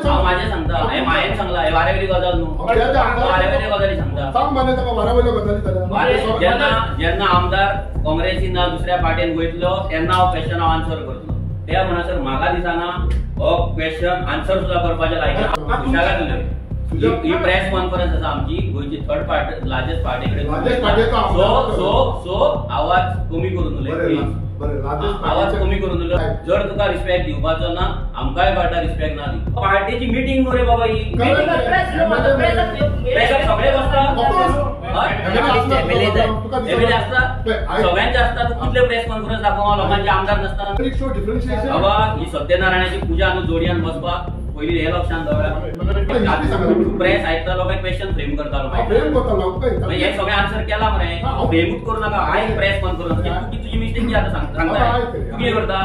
माझे सांगता मायेन सांगला हे वारेवेली गजाल न्हू वारेवेली गजाली सांगता सांग माने ताका वारेवेली गजाली जेन्ना आमदार काँग्रेसीन ना दुसऱ्या पार्टीन वयतलो तेन्ना हांव क्वेश्चन आन्सर करतलो त्या म्हणसर म्हाका दिसना हो क्वेश्चन आन्सर सुद्धा करपाचे लायक ही प्रेस कॉन्फरन्स आसा आमची गोंयची थर्ड पार्टी लार्जेस्ट पार्टी कडेन सो आवाज कमी करून उलय आवाज कमी करून उलय जर तुका रिस्पेक्ट दिवपाचो ना आमकांय कळटा रिस्पेक्ट ना दी पार्टीची मीटिंग न्हू रे बाबा ही प्रेसाक सगळे बसता एमएलए असता सगळ्यांचे असता तू कितले प्रेस कॉन्फरन्स दाखोवं लोकांचे आमदार नसता बाबा ही सत्यनारायणाची पूजा न्हू जोडयान बसपाक पयली हे लक्षात दवरा प्रेस आयकता लोकांक क्वेश्चन फ्रेम करतालो हे सगळे आन्सर केला मरे फ्रेमूच करू नाका हाय प्रेस कॉन्फरन्स तुजी मिस्टेक कितें आतां सांगता तू कितें करता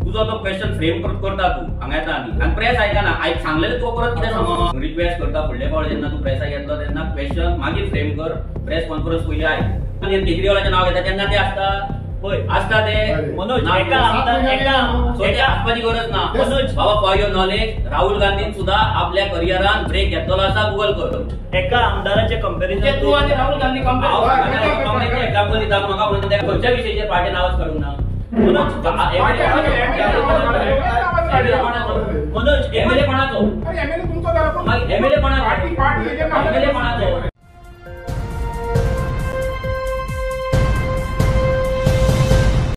तुजो तो क्वेश्चन फ्रेम करता तू हांगा येता आनी प्रेस आयकना आयक सांगलेलें तूं परत कितें सांगो रिक्वेस्ट करता फुडले फावट जेन्ना तूं प्रेसाक येतलो तेन्ना क्वेश्चन मागीर फ्रेम कर प्रेस कॉन्फरन्स पयली आयक आनी केजरीवालाचें नांव घेता तेन्ना तें आसता होय आसता ते मनोज आसपाची गरज ना मनोज बाबा for your knowledge Rahul Gandhian सुद्धा आपल्या करियरान ब्रेक घेतलेलो आसा गुगल कर एका आमदाराचे कंपॅरिझन तू आनी राहुल गांधी कंपॅरिझन एग्जांपल दिता म्हाका म्हणून त्या खंयच्या विशयाचेर पार्टी नावच करूंक ना मनोज एमएलए कोणाचो एमएलए कोणाचो